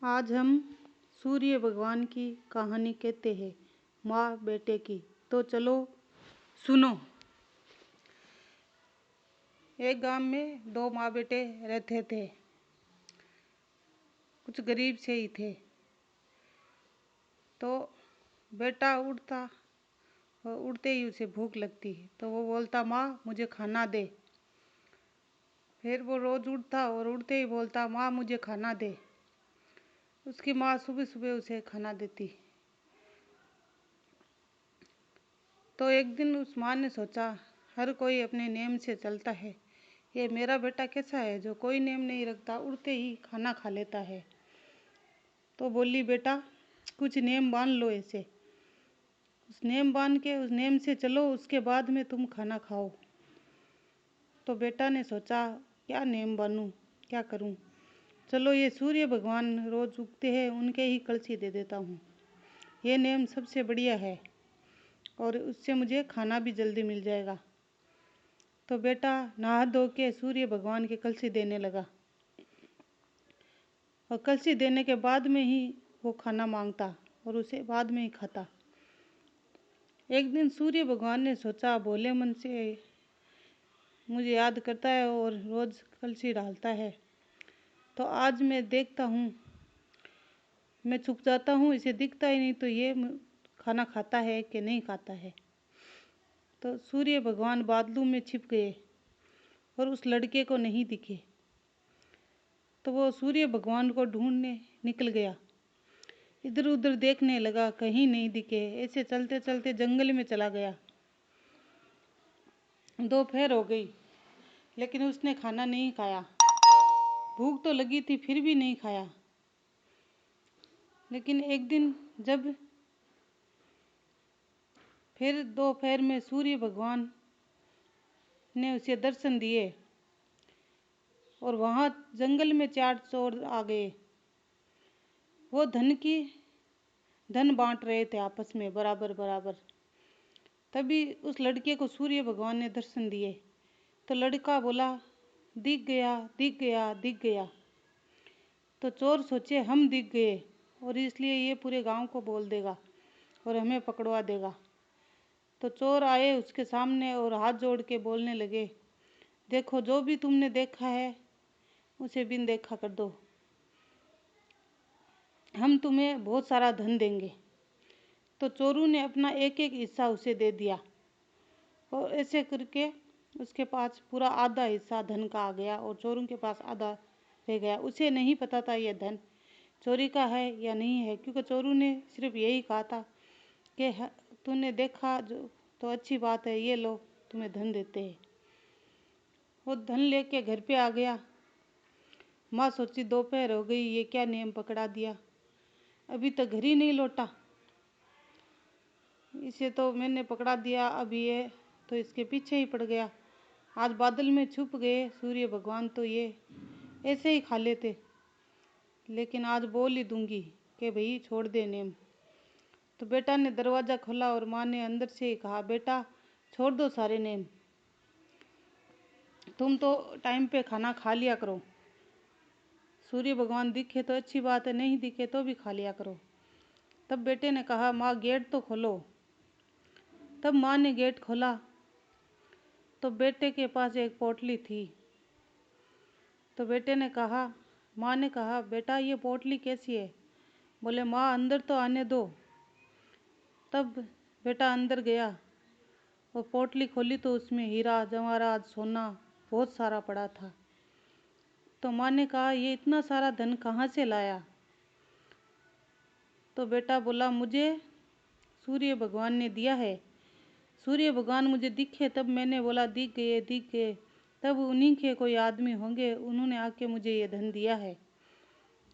आज हम सूर्य भगवान की कहानी कहते हैं, माँ बेटे की। तो चलो सुनो। एक गांव में दो माँ बेटे रहते थे। कुछ गरीब से ही थे। तो बेटा उठता और उठते ही उसे भूख लगती, तो वो बोलता, माँ मुझे खाना दे। फिर वो रोज उठता और उठते ही बोलता, माँ मुझे खाना दे। उसकी माँ सुबह सुबह उसे खाना देती। तो एक दिन उस माँ ने सोचा, हर कोई अपने नेम से चलता है, ये मेरा बेटा कैसा है जो कोई नेम नहीं रखता, उड़ते ही खाना खा लेता है। तो बोली, बेटा कुछ नेम बांध लो ऐसे। उस नेम बांध के उस नेम से चलो, उसके बाद में तुम खाना खाओ। तो बेटा ने सोचा, क्या नेम बांधूं, क्या करूं। चलो ये सूर्य भगवान रोज उगते हैं, उनके ही कलसी दे देता हूँ। ये नेम सबसे बढ़िया है और उससे मुझे खाना भी जल्दी मिल जाएगा। तो बेटा नहा धो के सूर्य भगवान के कलसी देने लगा और कलसी देने के बाद में ही वो खाना मांगता और उसे बाद में ही खाता। एक दिन सूर्य भगवान ने सोचा, भोले मन से मुझे याद करता है और रोज कलसी डालता है, तो आज मैं देखता हूँ, मैं छुप जाता हूँ, इसे दिखता ही नहीं, तो ये खाना खाता है कि नहीं खाता है। तो सूर्य भगवान बादलों में छिप गए और उस लड़के को नहीं दिखे। तो वो सूर्य भगवान को ढूंढने निकल गया। इधर उधर देखने लगा, कहीं नहीं दिखे। ऐसे चलते चलते जंगल में चला गया। दोपहर हो गई, लेकिन उसने खाना नहीं खाया। भूख तो लगी थी, फिर भी नहीं खाया। लेकिन एक दिन जब फिर दोपहर में सूर्य भगवान ने उसे दर्शन दिए और वहाँ जंगल में 4 चोर आ गए। वो धन बांट रहे थे आपस में बराबर बराबर। तभी उस लड़के को सूर्य भगवान ने दर्शन दिए। तो लड़का बोला, दिख गया दिख गया दिख गया। तो चोर सोचे, हम दिख गए और इसलिए ये पूरे गांव को बोल देगा और हमें पकड़वा देगा। तो चोर आए उसके सामने और हाथ जोड़ के बोलने लगे, देखो जो भी तुमने देखा है उसे बिन देखा कर दो, हम तुम्हें बहुत सारा धन देंगे। तो चोरों ने अपना एक एक हिस्सा उसे दे दिया और ऐसे करके उसके पास पूरा आधा हिस्सा धन का आ गया और चोरों के पास आधा रह गया। उसे नहीं पता था यह धन चोरी का है या नहीं है, क्योंकि चोरों ने सिर्फ यही कहा था कि तूने देखा जो तो अच्छी बात है, ये लो तुम्हें धन देते हैं। वो धन लेके घर पे आ गया। माँ सोची, दोपहर हो गई, ये क्या नेम पकड़ा दिया, अभी तक घर ही नहीं लौटा, इसे तो मैंने पकड़ा दिया, अब ये तो इसके पीछे ही पड़ गया। आज बादल में छुप गए सूर्य भगवान, तो ये ऐसे ही खा लेते, लेकिन आज बोल ही दूंगी कि भाई छोड़ दे नेम। तो बेटा ने दरवाज़ा खोला और माँ ने अंदर से ही कहा, बेटा छोड़ दो सारे नेम, तुम तो टाइम पे खाना खा लिया करो। सूर्य भगवान दिखे तो अच्छी बात है, नहीं दिखे तो भी खा लिया करो। तब बेटे ने कहा, माँ गेट तो खोलो। तब माँ ने गेट खोला तो बेटे के पास एक पोटली थी। तो बेटे ने कहा, माँ ने कहा, बेटा ये पोटली कैसी है। बोले, माँ अंदर तो आने दो। तब बेटा अंदर गया और पोटली खोली तो उसमें हीरा जवाहरात सोना बहुत सारा पड़ा था। तो माँ ने कहा, ये इतना सारा धन कहाँ से लाया। तो बेटा बोला, मुझे सूर्य भगवान ने दिया है। सूर्य भगवान मुझे दिखे तब मैंने बोला दिख गए दिख गए, तब उन्हीं के कोई आदमी होंगे, उन्होंने आके मुझे ये धन दिया है।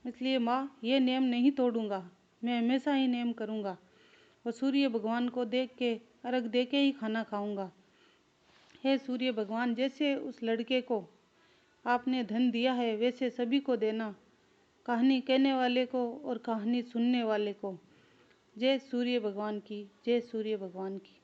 इसलिए माँ ये नेम नहीं तोड़ूंगा, मैं हमेशा ही नेम करूँगा और सूर्य भगवान को देख के अर्घ दे के ही खाना खाऊंगा। हे सूर्य भगवान, जैसे उस लड़के को आपने धन दिया है वैसे सभी को देना, कहानी कहने वाले को और कहानी सुनने वाले को। जय सूर्य भगवान की, जय सूर्य भगवान की।